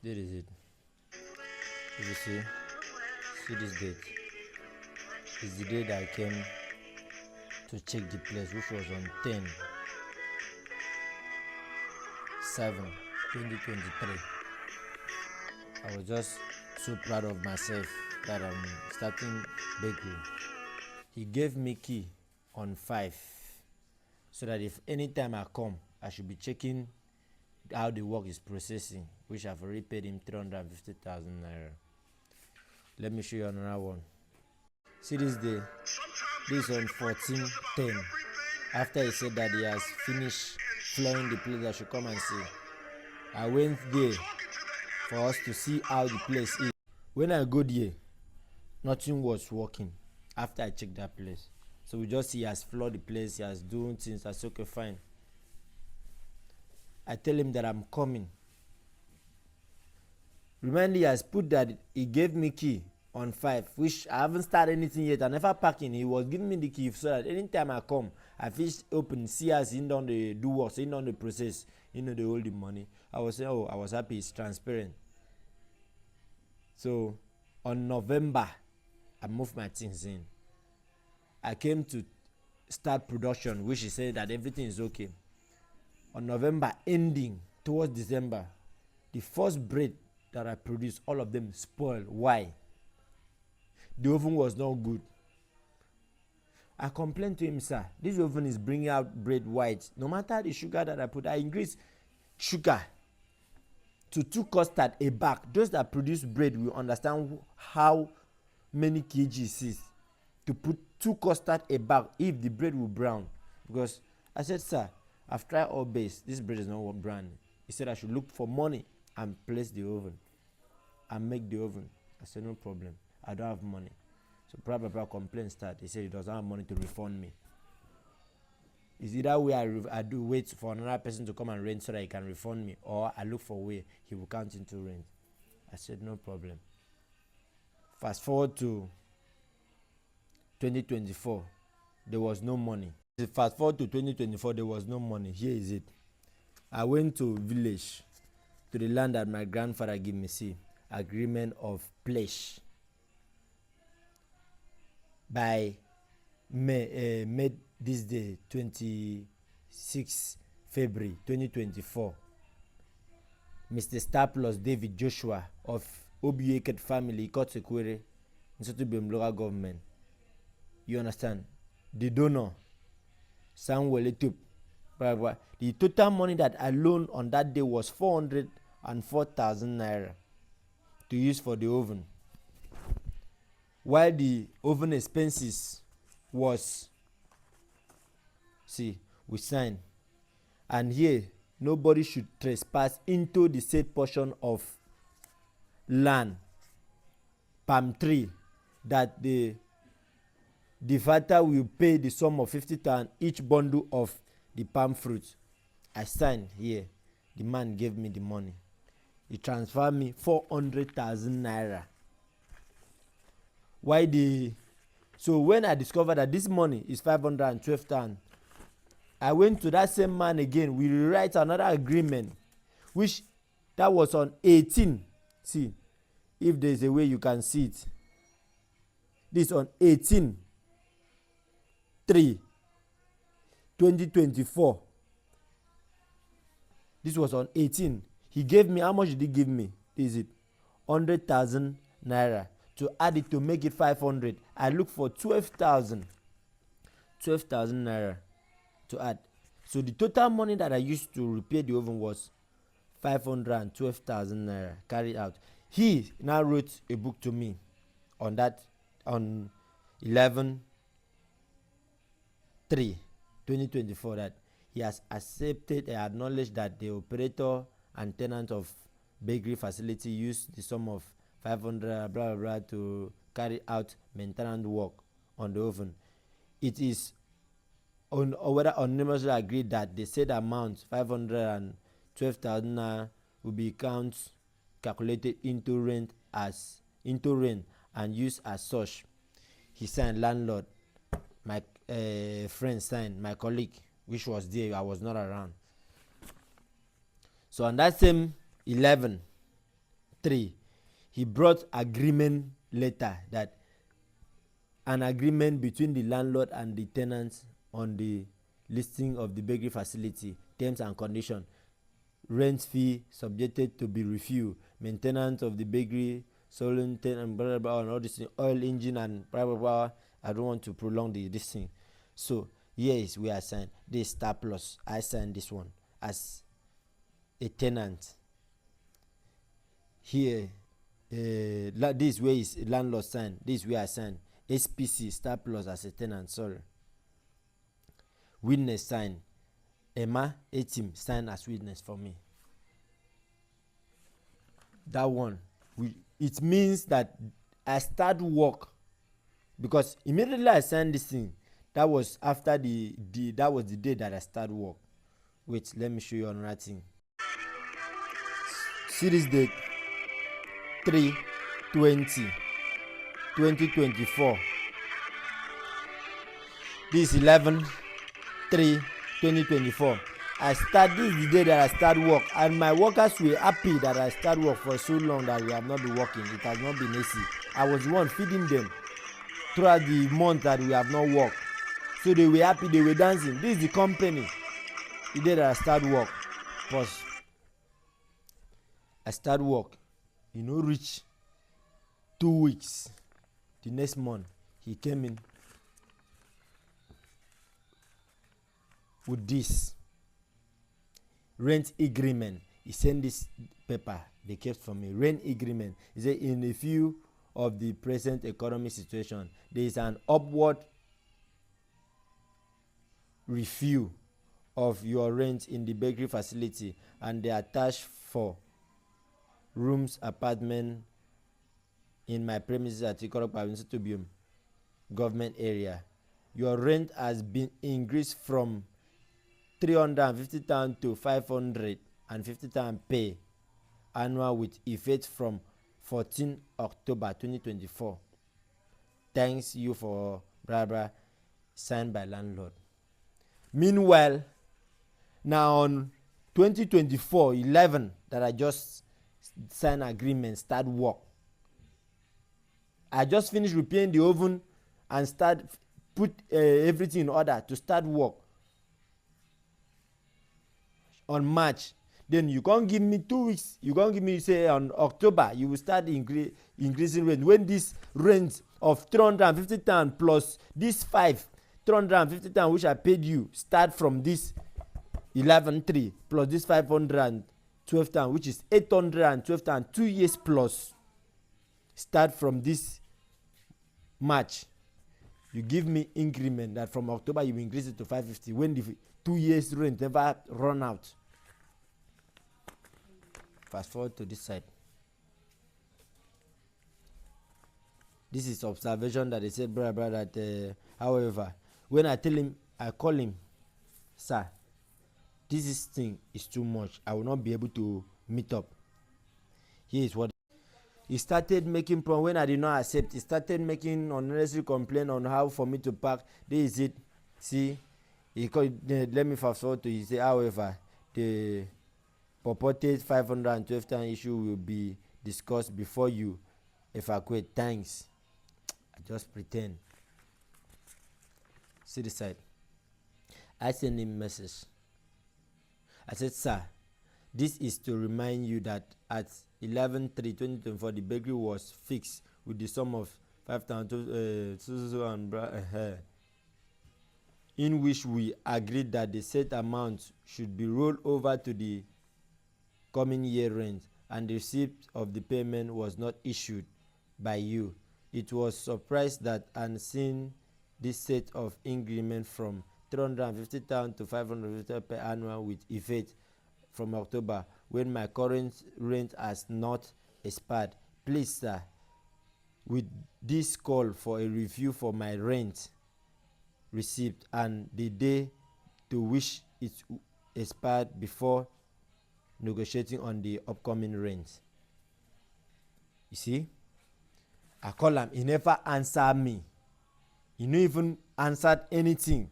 This is it. You see this date. It's the day that I came to check the place, which was on 10/7/2023. I was just so proud of myself that I'm starting bakery. He gave me key on 5, so that if anytime I come, I should be checking how the work is processing, which I've already paid him 350,000 naira. Let me show you another one. See this day. This on 14/10. After he said that he has finished flooring the place, I should come and see. I went there for us to see how the place is. When I go there, nothing was working after I checked that place. So we just see he has floored the place, he has done things. I said, okay, fine. I tell him that I'm coming. Remember, he has put that he gave me key on 5, which I haven't started anything yet. I never packing. He was giving me the key so that anytime I come, I finish open, see us in on the do work, in on the process, they hold the money. I was saying, I was happy. It's transparent. So on November, I moved my things in. I came to start production, which he said that everything is okay. On November ending towards December, the first bread that I produced, all of them spoiled. Why? The oven was not good. I complained to him, sir, this oven is bringing out bread white. No matter the sugar that I put, I increased sugar to 2 custard a bag. Those that produce bread will understand how many kgs is to put 2 custard a bag if the bread will brown. Because I said, sir, I've tried all base. This bread is not brown. He said I should look for money and place the oven and make the oven. I said, no problem. I don't have money. So probably complaint start. He said he doesn't have money to refund me. Is either way I do wait for another person to come and rent so that he can refund me, or I look for a way he will count into rent. I said no problem. Fast forward to 2024, there was no money. Fast forward to 2024, there was no money. Here is it. I went to village, to the land that my grandfather gave me, see, agreement of pledge. By made this day, 26 February 2024, Mr. Star Plus David Joshua of Obieket family, Ikotsekwere, Nsotubem local government. You understand? The donor, Samuel Etup. The total money that I loaned on that day was 404,000 naira to use for the oven. While the oven expenses was, see, we signed. And here, nobody should trespass into the said portion of land, palm tree, that the father will pay the sum of 50,000 each bundle of the palm fruit. I signed here. The man gave me the money. He transferred me 400,000 naira. So when I discovered that this money is 512,000, I went to that same man again. We rewrite another agreement, which that was on 18. See, if there's a way you can see it. This on 18/3/2024. This was on 18. He gave me, how much did he give me? Is it 100,000 naira? To add it to make it 500, I look for 12,000 naira to add. So the total money that I used to repair the oven was 512,000 naira carried out. He now wrote a book to me on 11/3/2024 that he has accepted and acknowledged that the operator and tenant of bakery facility used the sum of 500 blah blah blah to carry out maintenance work on the oven. It is on or whether unanimously agreed that the said amount 512,000 will be calculated into rent and used as such. He signed. Landlord, my friend signed, my colleague, which was there. I was not around. So on that same 11, 3, he brought agreement letter, that an agreement between the landlord and the tenants on the listing of the bakery facility, terms and conditions, rent fee subjected to be reviewed, maintenance of the bakery, solar and blah blah blah, and all this thing, oil engine and blah blah blah. I don't want to prolong this thing. So here is where I signed this Star Plus. I signed this one as a tenant. Here, this way is landlord sign. This way I sign SPC Star Plus as a tenant. Sorry. Witness sign. Emma Etim sign as witness for me. That one, it means that I start work, because immediately I signed this thing, that was after that was the day that I start work. Wait, let me show you another thing. See this date, 3/20/2024. This is 11/3/2024. This is the day that I start work, and my workers were happy that I start work for so long that we have not been working. It has not been easy. I was the one feeding them throughout the month that we have not worked. So they were happy, they were dancing. This is the company. The day that I start work. Pause. I start work. Reach 2 weeks. The next month, he came in with this rent agreement. He sent this paper they kept for me. Rent agreement. He said, in a view of the present economic situation, there is an upward review of your rent in the bakery facility and the attached for rooms apartment in my premises at Tubium government area. Your rent has been increased from 350,000 to 550,000 pay annual with effect from 14 October 2024. Thanks you for blah blah, signed by landlord. Meanwhile, now on 2024/11 that I just signed agreement, start work. I just finished repairing the oven and put everything in order to start work on March. Then you can't give me 2 weeks. You can't give me, say, on October you will start increasing rent. When this rent of 350,000 plus this 350,000 which I paid you start from this 11/3 plus this 512,000 which is 812,000, 2 years plus, start from this March. You give me increment that from October you increase it to 550 when the 2 years rent never run out. Fast forward to this side. This is observation that they said, brother, that however, when I call him, sir, this thing is too much. I will not be able to meet up. Here is what he started making problem. When I did not accept, he started making unnecessary complaint on how for me to park. This is it. See, let me fast forward to. He say, however, the purported 512,000 issue will be discussed before you evacuate. Thanks. I just pretend. See the side. I send him message. I said, sir, this is to remind you that at 11/3/2024 the bakery was fixed with the sum of 5,000 in which we agreed that the set amount should be rolled over to the coming year rent, and the receipt of the payment was not issued by you. It was surprised that and seen this set of increment from 350,000 to 550,000 per annual with effect from October when my current rent has not expired. Please, sir, with this call for a review for my rent receipt and the day to which it expired before negotiating on the upcoming rent. You see, I call him, he never answered me. He never even answered anything.